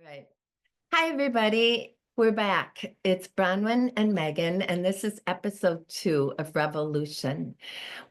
Right. Hi, everybody. We're back. It's Bronwyn and Megan, and this is episode 2 of Revolution.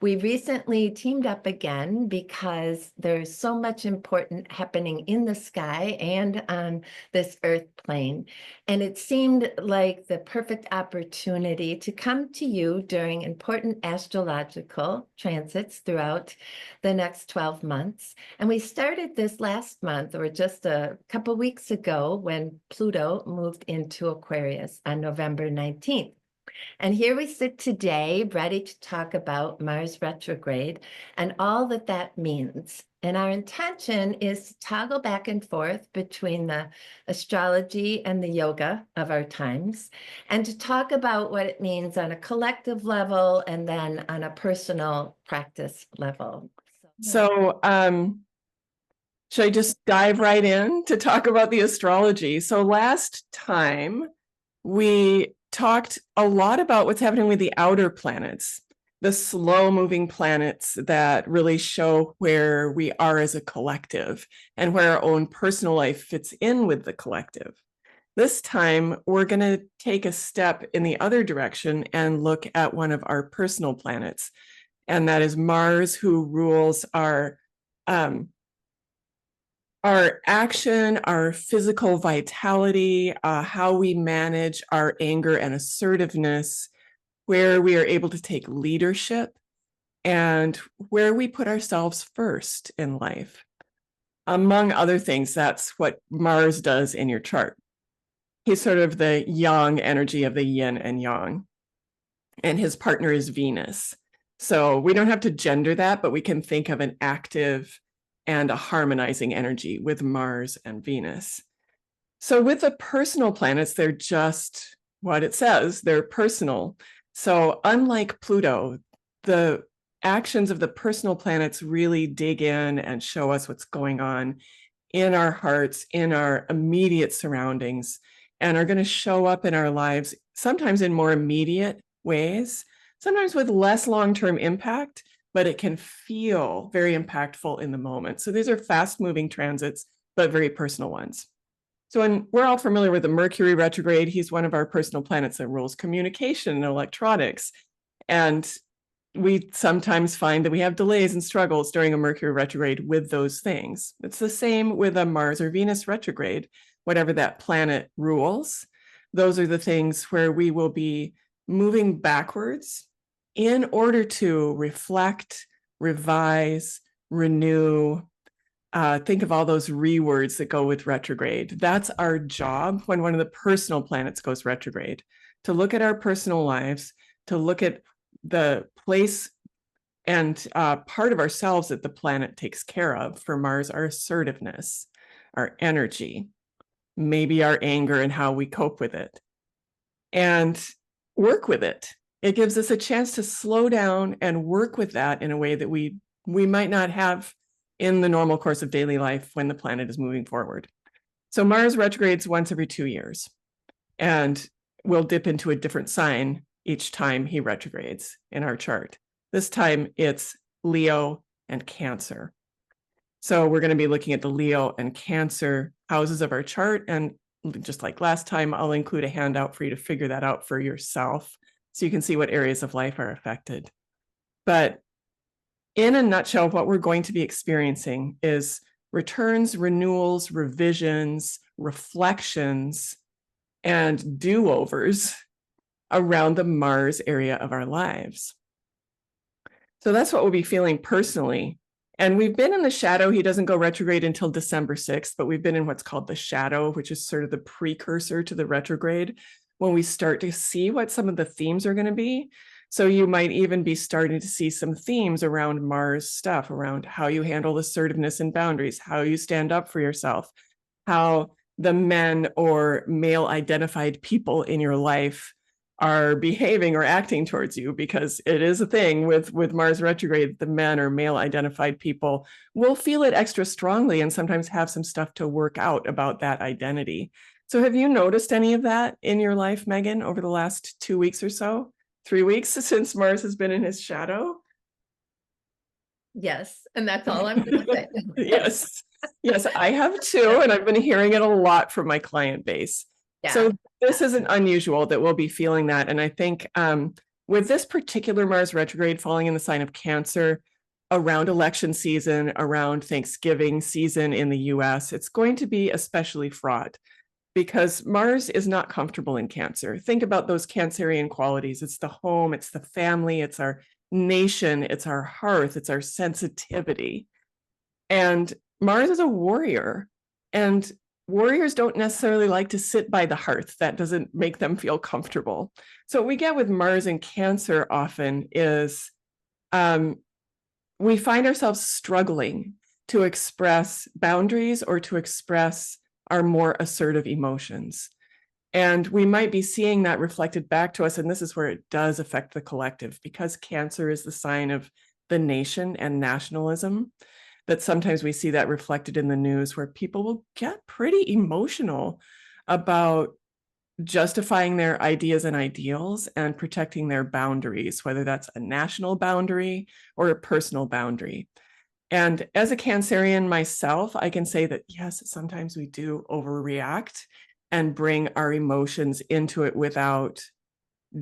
We recently teamed up again because there's so much important happening in the sky and on this earth plane. And it seemed like the perfect opportunity to come to you during important astrological transits throughout the next 12 months. And we started this last month, or just a couple weeks ago, when Pluto moved into Aquarius on November 19th. And here we sit today, ready to talk about Mars retrograde and all that that means. And our intention is to toggle back and forth between the astrology and the yoga of our times, and to talk about what it means on a collective level and then on a personal practice level. So, should I just dive right in to talk about the astrology? So last time we talked a lot about what's happening with the outer planets, the slow moving planets that really show where we are as a collective and where our own personal life fits in with the collective. This time, we're going to take a step in the other direction and look at one of our personal planets, and that is Mars, who rules our action, our physical vitality, how we manage our anger and assertiveness, where we are able to take leadership, and where we put ourselves first in life. Among other things, that's what Mars does in your chart. He's sort of the yang energy of the yin and yang, and his partner is Venus. So we don't have to gender that, but we can think of an active and a harmonizing energy with Mars and Venus. So with the personal planets, they're just what it says, they're personal. So unlike Pluto, the actions of the personal planets really dig in and show us what's going on in our hearts, in our immediate surroundings, and are going to show up in our lives, sometimes in more immediate ways, sometimes with less long-term impact, but it can feel very impactful in the moment. So these are fast-moving transits, but very personal ones. So when we're all familiar with the Mercury retrograde, he's one of our personal planets that rules communication and electronics. And we sometimes find that we have delays and struggles during a Mercury retrograde with those things. It's the same with a Mars or Venus retrograde. Whatever that planet rules, those are the things where we will be moving backwards in order to reflect, revise, renew. Think of all those rewords that go with retrograde. That's our job when one of the personal planets goes retrograde, to look at our personal lives, to look at the place and part of ourselves that the planet takes care of. For Mars, our assertiveness, our energy, maybe our anger and how we cope with it, and work with it. It gives us a chance to slow down and work with that in a way that we might not have in the normal course of daily life when the planet is moving forward. So Mars retrogrades once every 2 years, and we'll dip into a different sign each time he retrogrades in our chart. This time it's Leo and Cancer. So we're going to be looking at the Leo and Cancer houses of our chart. And just like last time, I'll include a handout for you to figure that out for yourself so you can see what areas of life are affected. But in a nutshell, what we're going to be experiencing is returns, renewals, revisions, reflections, and do-overs around the Mars area of our lives. So that's what we'll be feeling personally. And we've been in the shadow. He doesn't go retrograde until December 6th, but we've been in what's called the shadow, which is sort of the precursor to the retrograde, when we start to see what some of the themes are going to be. So you might even be starting to see some themes around Mars stuff, around how you handle assertiveness and boundaries, how you stand up for yourself, how the men or male identified people in your life are behaving or acting towards you, because it is a thing with Mars retrograde. The men or male identified people will feel it extra strongly and sometimes have some stuff to work out about that identity. So have you noticed any of that in your life, Megan, over the last 2 weeks or so? 3 weeks since Mars has been in his shadow? Yes, and that's all I'm going to say. Yes. Yes, I have too, and I've been hearing it a lot from my client base. So Yeah. this isn't unusual that we'll be feeling that. And I think with this particular Mars retrograde falling in the sign of Cancer around election season, around Thanksgiving season in the US, it's going to be especially fraught because Mars is not comfortable in Cancer. Think about those Cancerian qualities. It's the home, it's the family, it's our nation, it's our hearth, it's our sensitivity. And Mars is a warrior, and warriors don't necessarily like to sit by the hearth. That doesn't make them feel comfortable. So what we get with Mars in Cancer often is we find ourselves struggling to express boundaries or to express our more assertive emotions. And we might be seeing that reflected back to us. And this is where it does affect the collective, because Cancer is the sign of the nation and nationalism, that sometimes we see that reflected in the news where people will get pretty emotional about justifying their ideas and ideals and protecting their boundaries, whether that's a national boundary or a personal boundary. And as a Cancerian myself, I can say that, yes, sometimes we do overreact and bring our emotions into it without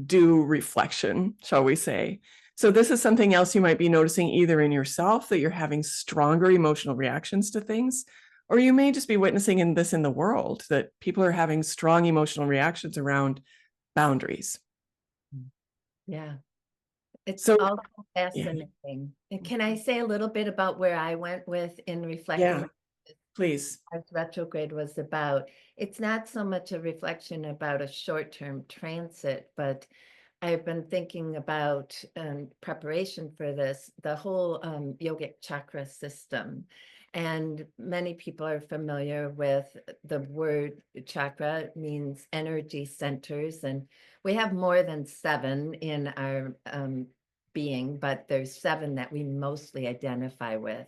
due reflection, shall we say. So this is something else you might be noticing either in yourself, that you're having stronger emotional reactions to things, or you may just be witnessing in the world, that people are having strong emotional reactions around boundaries. Yeah. It's So also yeah, fascinating. And can I say a little bit about where I went with in reflecting yeah, please. Mars retrograde was about? It's not so much a reflection about a short-term transit, but I've been thinking about preparation for this, the whole yogic chakra system. And many people are familiar with the word chakra. It means energy centers. And we have more than 7 in our being, but there's 7 that we mostly identify with.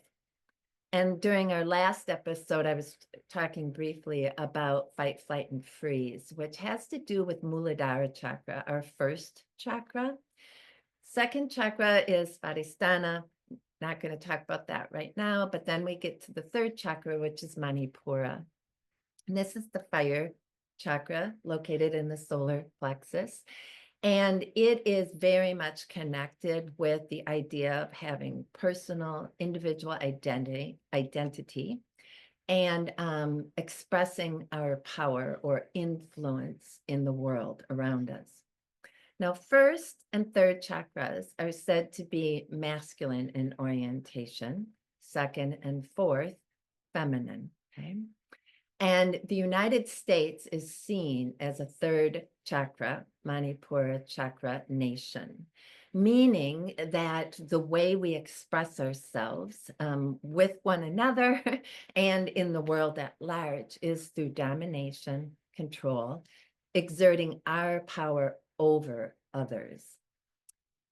And during our last episode, I was talking briefly about fight, flight, and freeze, which has to do with Muladhara chakra, our first chakra. Second chakra is Svadhisthana. Not going to talk about that right now, but then we get to the third chakra, which is Manipura. And this is the fire chakra located in the solar plexus. And it is very much connected with the idea of having personal, individual identity and expressing our power or influence in the world around us. Now, first and third chakras are said to be masculine in orientation, second and fourth, feminine. Okay. And the United States is seen as a third chakra, Manipura chakra nation, meaning that the way we express ourselves with one another and in the world at large is through domination, control, exerting our power over others.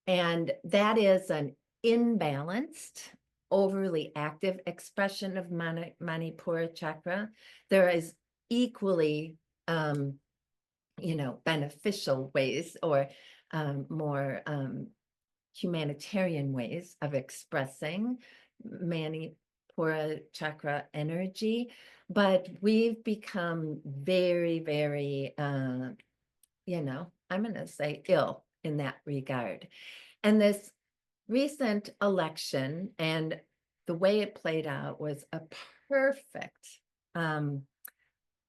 And that is an imbalanced, overly active expression of Manipura chakra. There is equally, beneficial ways or more humanitarian ways of expressing Manipura chakra energy, but we've become very, very, I'm going to say ill in that regard. And this recent election and the way it played out was a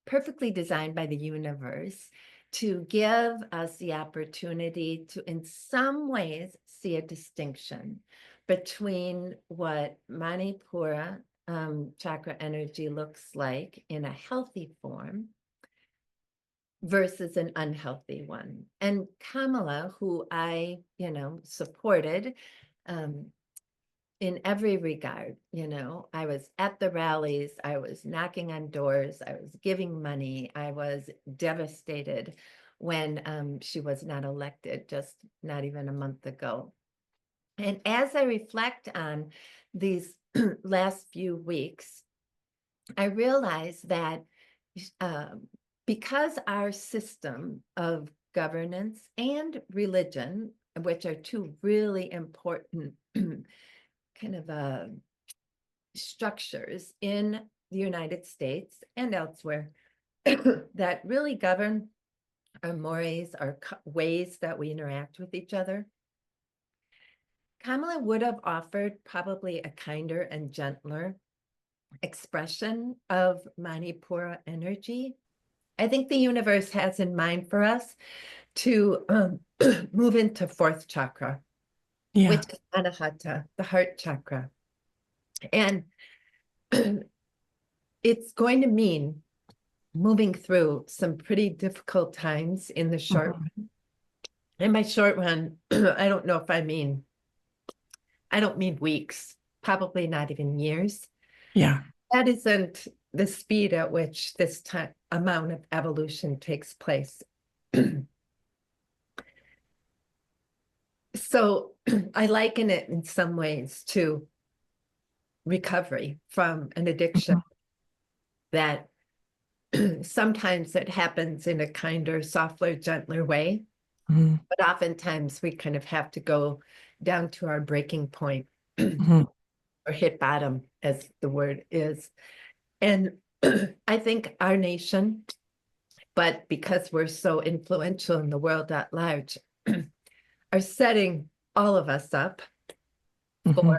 perfectly designed by the universe to give us the opportunity to, in some ways, see a distinction between what Manipura chakra energy looks like in a healthy form versus an unhealthy one. And Kamala, who I, supported in every regard, I was at the rallies, I was knocking on doors, I was giving money, I was devastated when she was not elected, just not even a month ago. And as I reflect on these last few weeks, I realize that because our system of governance and religion, which are 2 really important kind of structures in the United States and elsewhere that really govern our mores, our ways that we interact with each other. Kamala would have offered probably a kinder and gentler expression of Manipura energy. I think the universe has in mind for us to move into fourth chakra, Yeah. which is Anahata, the heart chakra. And it's going to mean moving through some pretty difficult times in the short run. And by short run, I don't know if I don't mean weeks, probably not even years. Yeah. That isn't the speed at which this amount of evolution takes place. So I liken it in some ways to recovery from an addiction that sometimes it happens in a kinder, softer, gentler way. Mhm. But oftentimes we kind of have to go down to our breaking point Mhm. or hit bottom, as the word is. And I think our nation, but because we're so influential in the world at large, are setting all of us up for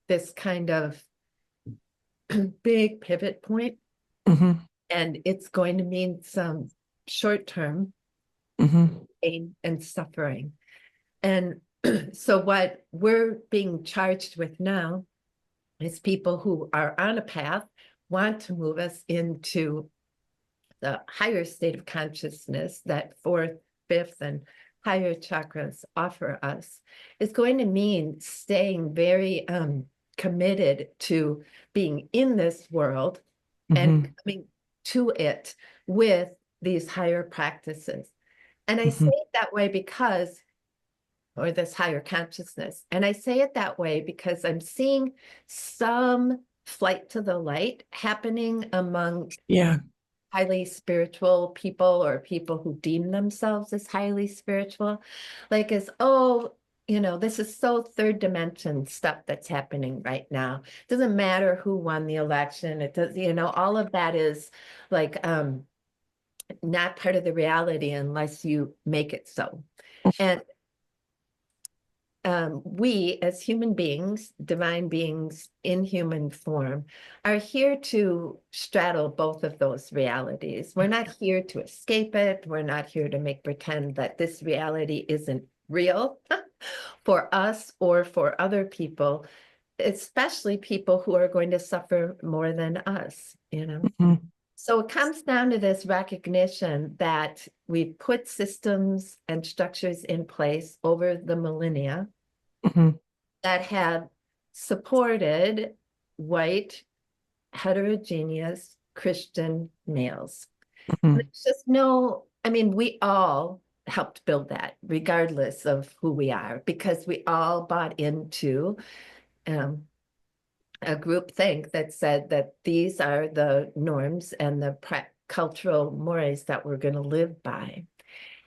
this kind of big pivot point. Mhm. And it's going to mean some short-term Mhm. pain and suffering. And so what we're being charged with now is people who are on a path, want to move us into the higher state of consciousness that fourth, fifth, and higher chakras offer us, is going to mean staying very committed to being in this world and coming to it with these higher practices. And I say it that way because, or this higher consciousness, and I say it that way because I'm seeing some flight to the light happening among Yeah. highly spiritual people or people who deem themselves as highly spiritual, like as, oh, this is so third dimension stuff that's happening right now. Doesn't matter who won the election. It does, all of that is like not part of the reality unless you make it so. And we as human beings, divine beings in human form, are here to straddle both of those realities. We're not here to escape it. We're not here to make pretend that this reality isn't real for us or for other people, especially people who are going to suffer more than us, So it comes down to this recognition that we put systems and structures in place over the millennia that have supported white, heterogeneous Christian males. There's just we all helped build that, regardless of who we are, because we all bought into a group think that said that these are the norms and the cultural mores that we're going to live by.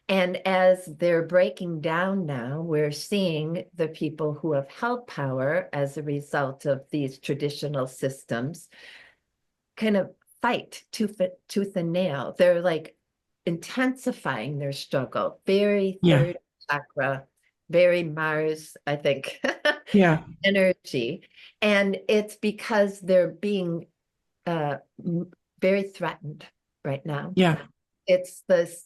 And as they're breaking down now, we're seeing the people who have held power as a result of these traditional systems kind of fight tooth and nail. They're like intensifying their struggle, very third chakra, very Mars, I think, energy. And it's because they're being very threatened right now. Yeah. It's this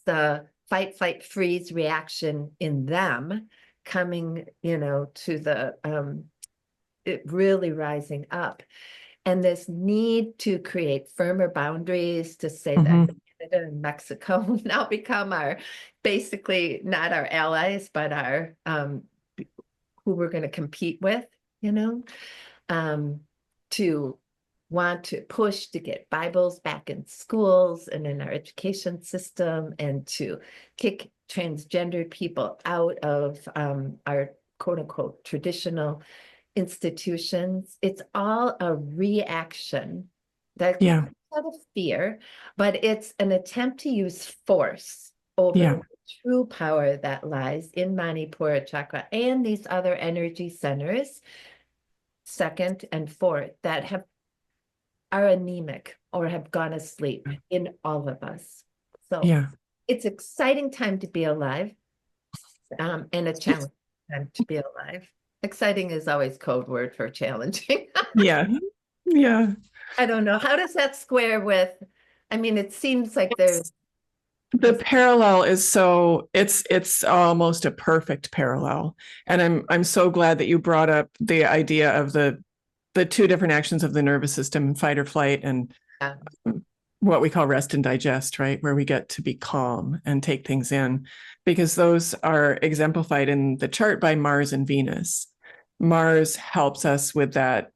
fight, flight, freeze reaction in them coming, to the it really rising up. And this need to create firmer boundaries to say that Canada and Mexico now become basically not our allies, but our who we're going to compete with, to want to push to get Bibles back in schools and in our education system, and to kick transgendered people out of our quote unquote traditional institutions. It's all a reaction that comes out of fear, but it's an attempt to use force over the true power that lies in Manipura chakra and these other energy centers, second and fourth, that have are anemic or have gone asleep in all of us. So Yeah. it's exciting time to be alive, and a challenging time to be alive. Exciting is always code word for challenging. Yeah. Yeah. I don't know. How does that square with, I mean, it seems like there's The parallel is it's almost a perfect parallel. And I'm so glad that you brought up the idea of the two different actions of the nervous system, fight or flight, and what we call rest and digest, right? Where we get to be calm and take things in, because those are exemplified in the chart by Mars and Venus. Mars helps us with that,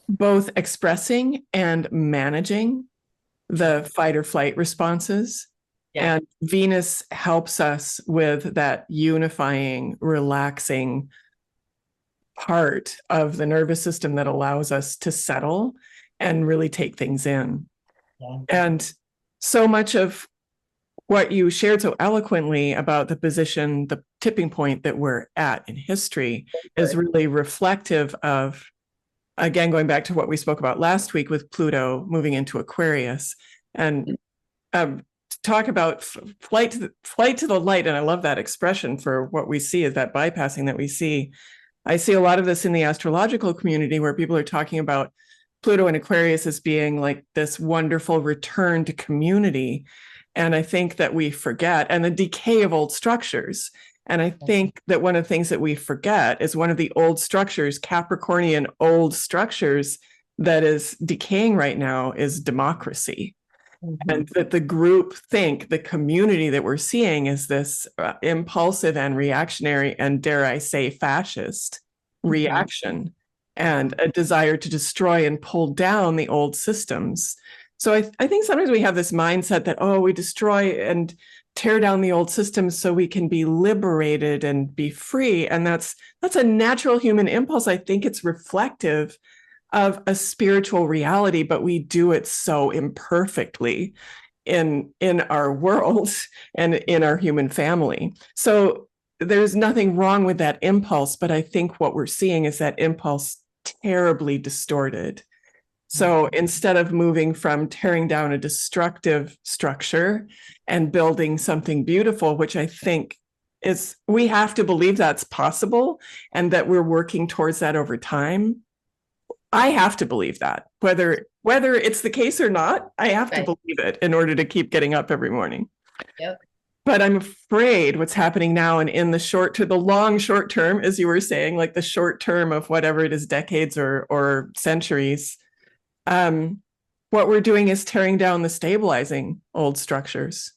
both expressing and managing the fight or flight responses. Yeah. And Venus helps us with that unifying, relaxing part of the nervous system that allows us to settle and really take things in. Yeah. And so much of what you shared so eloquently about the position, the tipping point that we're at in history is really reflective of, again, going back to what we spoke about last week with Pluto moving into Aquarius, and talk about flight to the light. And I love that expression for what we see is that bypassing that we see. I see a lot of this in the astrological community where people are talking about Pluto and Aquarius as being like this wonderful return to community. And I think that we forget, and the decay of old structures. And I think that one of the things that we forget is one of the old structures, Capricornian old structures, that is decaying right now is democracy. Mm-hmm. And that the group think, the community that we're seeing is this impulsive and reactionary and, dare I say, fascist reaction, and a desire to destroy and pull down the old systems. So I think sometimes we have this mindset that, oh, we destroy and tear down the old systems so we can be liberated and be free. And that's a natural human impulse. I think it's reflective of a spiritual reality, but we do it so imperfectly in our world and in our human family. So there's nothing wrong with that impulse, but I think what we're seeing is that impulse terribly distorted. So instead of moving from tearing down a destructive structure and building something beautiful, which I think is, we have to believe that's possible and that we're working towards that over time. I have to believe that, whether it's the case or not, I have to believe it in order to keep getting up every morning. Yep. But I'm afraid what's happening now, and in the short to the long short term, as you were saying, like the short term of whatever it is, decades or centuries, what we're doing is tearing down the stabilizing old structures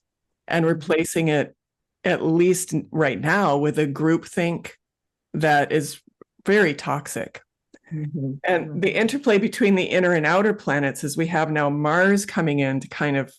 and replacing it, at least right now, with a groupthink that is very toxic. Mm-hmm. And the interplay between the inner and outer planets is we have now Mars coming in to kind of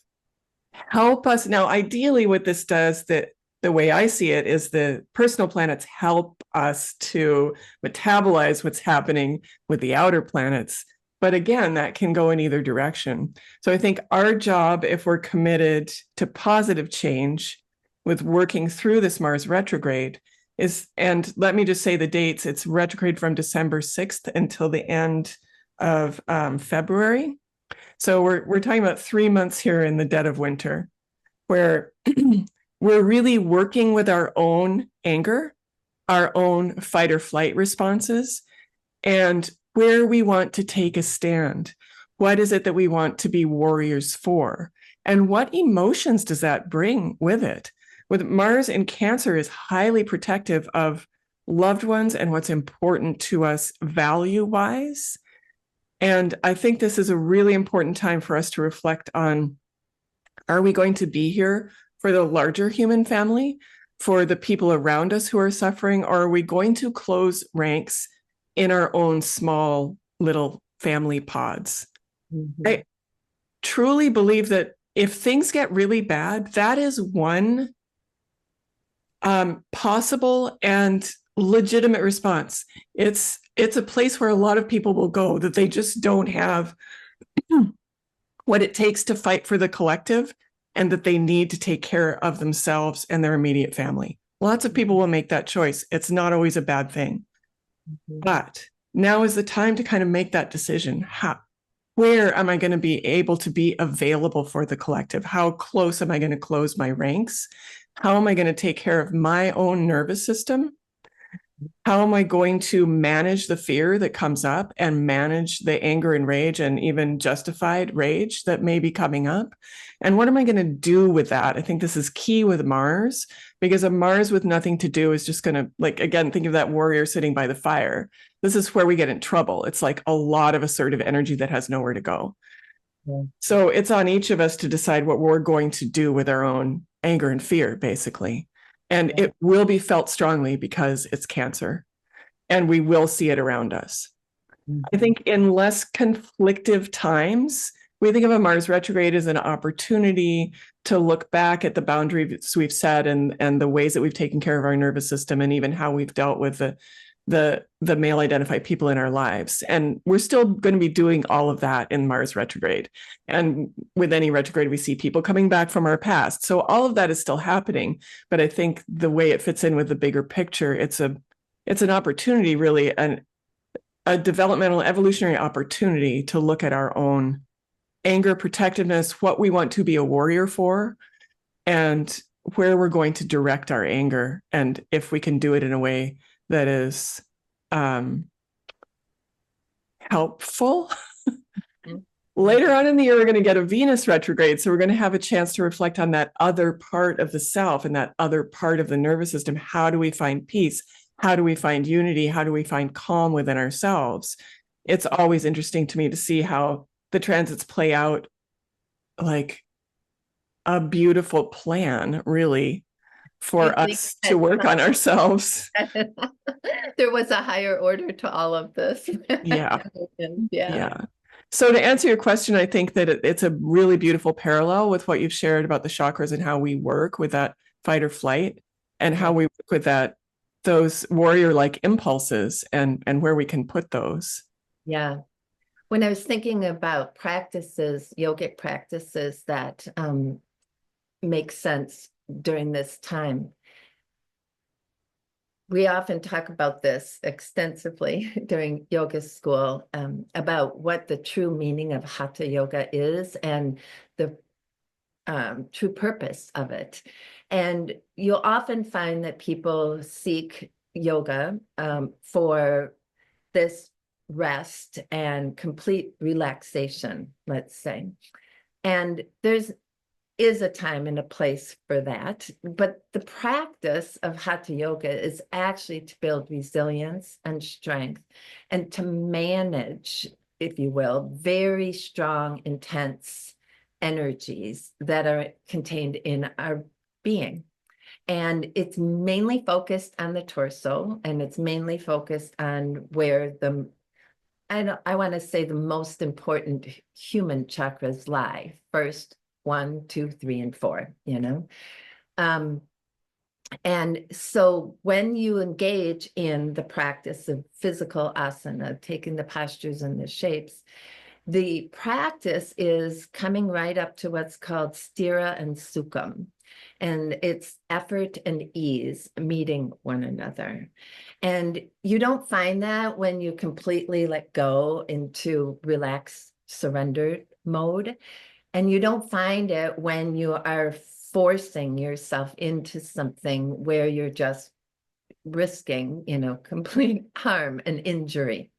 help us. Now, ideally, what this does, that the way I see it, is the personal planets help us to metabolize what's happening with the outer planets. But again, that can go in either direction. So I think our job, if we're committed to positive change with working through this Mars retrograde, is, and let me just say the dates, it's retrograde from December 6th until the end of February. So we're talking about 3 months here in the dead of winter, where we're really working with our own anger, our own fight or flight responses, and where we want to take a stand. What is it that we want to be warriors for? And what emotions does that bring with it? With Mars in Cancer is highly protective of loved ones and what's important to us value-wise. And I think this is a really important time for us to reflect on, are we going to be here for the larger human family, for the people around us who are suffering, or are we going to close ranks in our own small little family pods? Mm-hmm. I truly believe that if things get really bad, that is one possible and legitimate response. It's a place where a lot of people will go, that they just don't have what it takes to fight for the collective, and that they need to take care of themselves and their immediate family. Lots of people will make that choice. It's not always a bad thing. Mm-hmm. But now is the time to kind of make that decision. where am I going to be able to be available for the collective? How close am I going to close my ranks? How am I going to take care of my own nervous system? How am I going to manage the fear that comes up and manage the anger and rage and even justified rage that may be coming up? And what am I going to do with that? I think this is key with Mars, because a Mars with nothing to do is just going to, like, again, think of that warrior sitting by the fire. This is where we get in trouble. It's like a lot of assertive energy that has nowhere to go. Yeah. So it's on each of us to decide what we're going to do with our own anger and fear, basically. And Yeah. it will be felt strongly because it's Cancer, and we will see it around us. I think in less conflictive times, we think of a Mars retrograde as an opportunity to look back at the boundaries we've set and the ways that we've taken care of our nervous system, and even how we've dealt with the male identified people in our lives. And we're still going to be doing all of that in Mars retrograde. And with any retrograde, we see people coming back from our past. So all of that is still happening. But I think the way it fits in with the bigger picture, it's an opportunity, really, a developmental evolutionary opportunity to look at our own anger, protectiveness, what we want to be a warrior for, and where we're going to direct our anger, and if we can do it in a way that is helpful. Later on in the year, we're going to get a Venus retrograde. So we're going to have a chance to reflect on that other part of the self and that other part of the nervous system. How do we find peace? How do we find unity? How do we find calm within ourselves? It's always interesting to me to see how the transits play out, like a beautiful plan, really, for us to work on ourselves. There was a higher order to all of this. Yeah. Yeah. So to answer your question, I think that it's a really beautiful parallel with what you've shared about the chakras and how we work with that fight or flight, and how we work with those warrior-like impulses, and where we can put those. Yeah. When I was thinking about practices, yogic practices that make sense during this time, we often talk about this extensively during yoga school, about what the true meaning of hatha yoga is and the true purpose of it. And you'll often find that people seek yoga for this rest and complete relaxation, let's say. And there's is a time and a place for that. But the practice of hatha yoga is actually to build resilience and strength, and to manage, if you will, very strong, intense energies that are contained in our being. And it's mainly focused on the torso, and it's mainly focused on where I want to say the most important human chakras lie. First, 1, 2, 3, and 4, you know? And so when you engage in the practice of physical asana, taking the postures and the shapes, the practice is coming right up to what's called sthira and sukham. And it's effort and ease meeting one another. And you don't find that when you completely let go into relaxed, surrendered mode. And you don't find it when you are forcing yourself into something where you're just risking, complete harm and injury.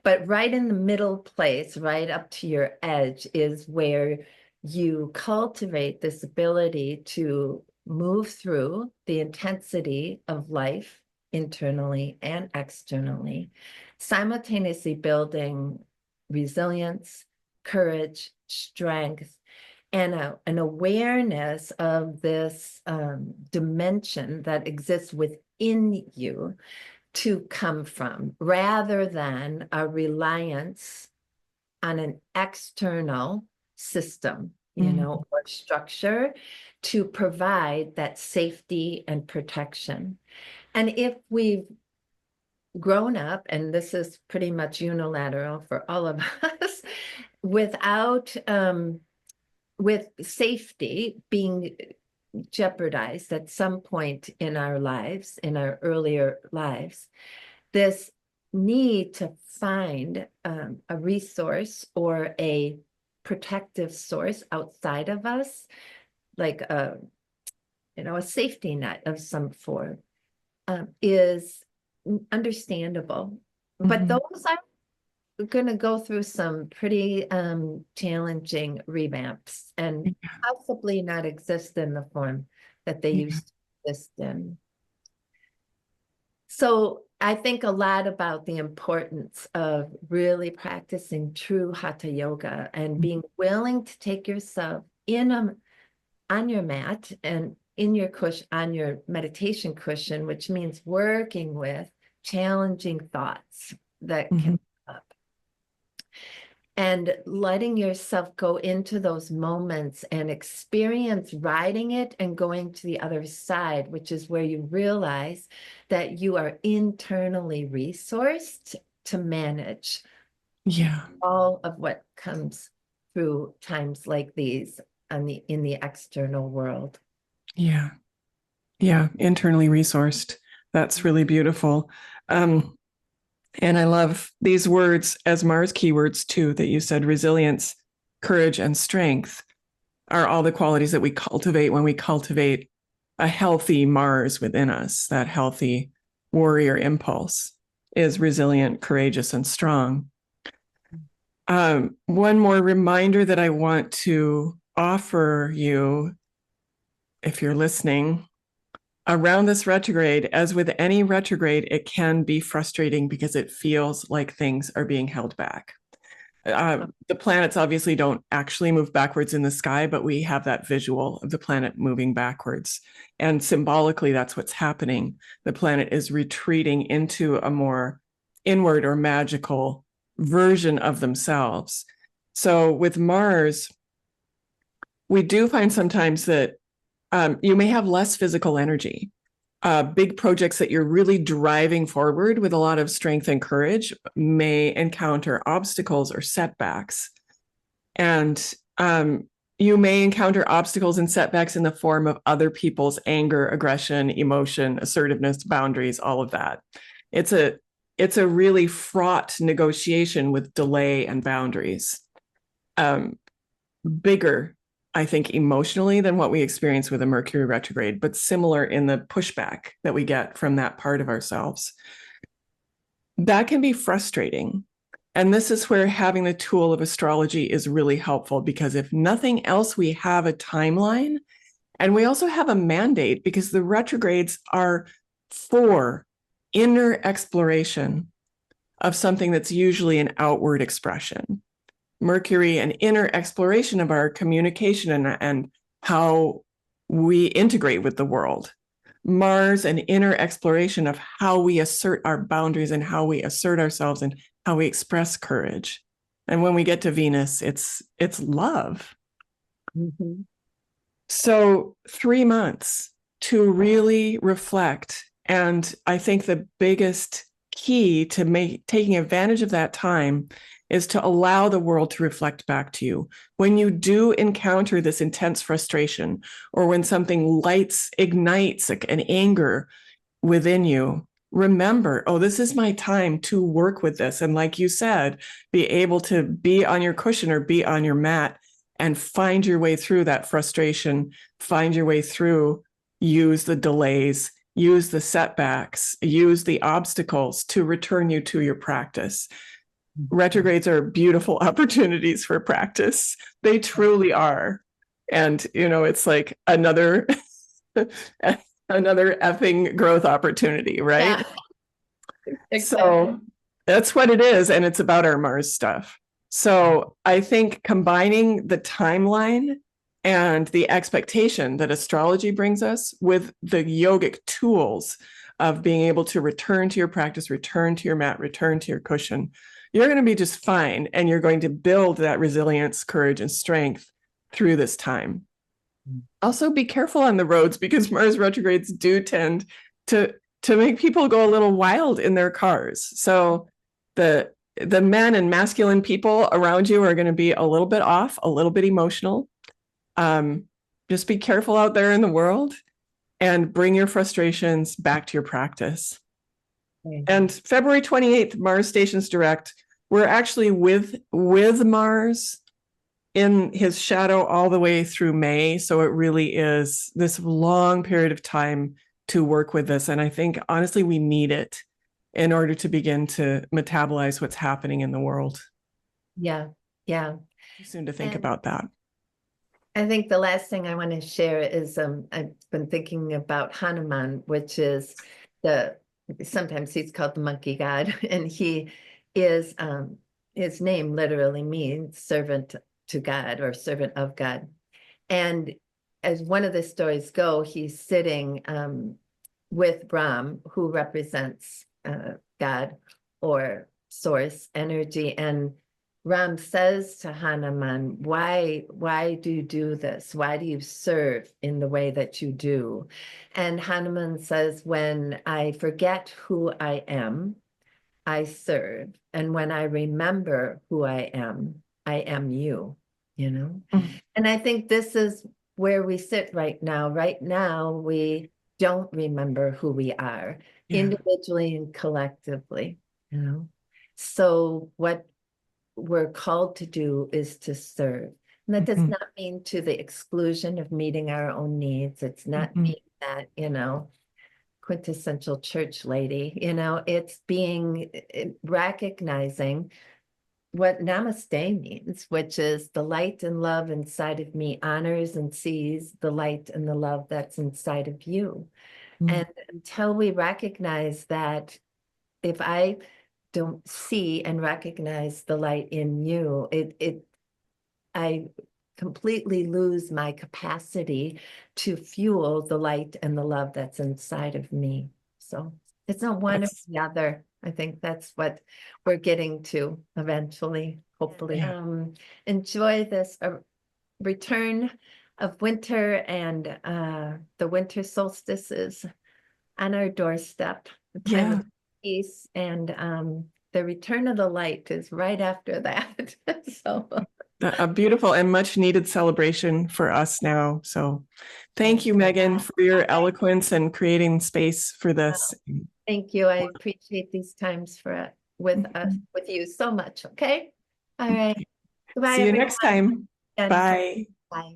But right in the middle place, right up to your edge, is where you cultivate this ability to move through the intensity of life internally and externally, simultaneously building resilience, courage, strength, and an awareness of this dimension that exists within you to come from, rather than a reliance on an external system, or structure to provide that safety and protection. And if we've grown up, and this is pretty much unilateral for all of us, without with safety being jeopardized at some point in our lives, in our earlier lives, this need to find a resource or a protective source outside of us, like a safety net of some form, is understandable. But those are going to go through some pretty challenging revamps and possibly not exist in the form that they used to exist in. So I think a lot about the importance of really practicing true hatha yoga and being willing to take yourself on your mat and on your meditation cushion, which means working with challenging thoughts that can come up. And letting yourself go into those moments and experience riding it and going to the other side, which is where you realize that you are internally resourced to manage all of what comes through times like these in the external world. Yeah. Internally resourced. That's really beautiful. And I love these words as Mars keywords too, that you said: resilience, courage, and strength are all the qualities that we cultivate when we cultivate a healthy Mars within us. That healthy warrior impulse is resilient, courageous, and strong. One more reminder that I want to offer you, if you're listening, around this retrograde, as with any retrograde, it can be frustrating because it feels like things are being held back. The planets obviously don't actually move backwards in the sky, but we have that visual of the planet moving backwards. And symbolically, that's what's happening. The planet is retreating into a more inward or magical version of themselves. So with Mars, we do find sometimes that you may have less physical energy. Big projects that you're really driving forward with a lot of strength and courage may encounter obstacles or setbacks. And you may encounter obstacles and setbacks in the form of other people's anger, aggression, emotion, assertiveness, boundaries, all of that. It's a really fraught negotiation with delay and boundaries. Bigger, I think, emotionally than what we experience with a Mercury retrograde, but similar in the pushback that we get from that part of ourselves. That can be frustrating. And this is where having the tool of astrology is really helpful, because if nothing else, we have a timeline and we also have a mandate, because the retrogrades are for inner exploration of something that's usually an outward expression. Mercury, an inner exploration of our communication and how we integrate with the world. Mars, an inner exploration of how we assert our boundaries and how we assert ourselves and how we express courage. And when we get to Venus, it's love. So 3 months to really reflect. And I think the biggest key to taking advantage of that time is to allow the world to reflect back to you. When you do encounter this intense frustration, or when something ignites an anger within you, remember, oh, this is my time to work with this. And like you said, be able to be on your cushion or be on your mat and find your way through that frustration, find your way through, use the delays, use the setbacks, use the obstacles to return you to your practice. Retrogrades are beautiful opportunities for practice. They truly are. And, it's like another effing growth opportunity, right? Yeah, exactly. So that's what it is. And it's about our Mars stuff. So I think combining the timeline and the expectation that astrology brings us with the yogic tools of being able to return to your practice, return to your mat, return to your cushion, you're going to be just fine. And you're going to build that resilience, courage, and strength through this time. Also, be careful on the roads, because Mars retrogrades do tend to make people go a little wild in their cars. So the men and masculine people around you are going to be a little bit off, a little bit emotional. Just be careful out there in the world and bring your frustrations back to your practice. Okay. And February 28th, Mars stations direct. We're actually with Mars in his shadow all the way through May. So it really is this long period of time to work with this. And I think honestly, we need it in order to begin to metabolize what's happening in the world. Yeah, yeah. Too soon to think And about that. I think the last thing I want to share is I've been thinking about Hanuman, which is sometimes he's called the monkey god, and he is his name literally means servant to God or servant of God. And as one of the stories go, he's sitting with Brahm, who represents God or source energy, and Ram says to Hanuman, why do you do this? Why do you serve in the way that you do? And Hanuman says, when I forget who I am, I serve. And when I remember who I am you, you know? Mm. And I think this is where we sit right now. Right now, we don't remember who we are Yeah. individually and collectively, you know? So what we're called to do is to serve. And that does Mhm. not mean to the exclusion of meeting our own needs. It's not Mhm. being that, quintessential church lady, it's being recognizing what namaste means, which is the light and love inside of me honors and sees the light and the love that's inside of you. And until we recognize that, if I don't see and recognize the light in you, I completely lose my capacity to fuel the light and the love that's inside of me. So it's not one or That's the other. I think that's what we're getting to eventually, hopefully. Yeah. Enjoy this return of winter, and the winter solstice is on our doorstep, a time Yeah. of peace, and the return of the light is right after that. So A beautiful and much needed celebration for us now. So thank you, yeah. Megan, for your eloquence and creating space for this. Thank you. I appreciate these times with you so much. Okay. All right. Goodbye, See you next everyone. time. And Bye. bye.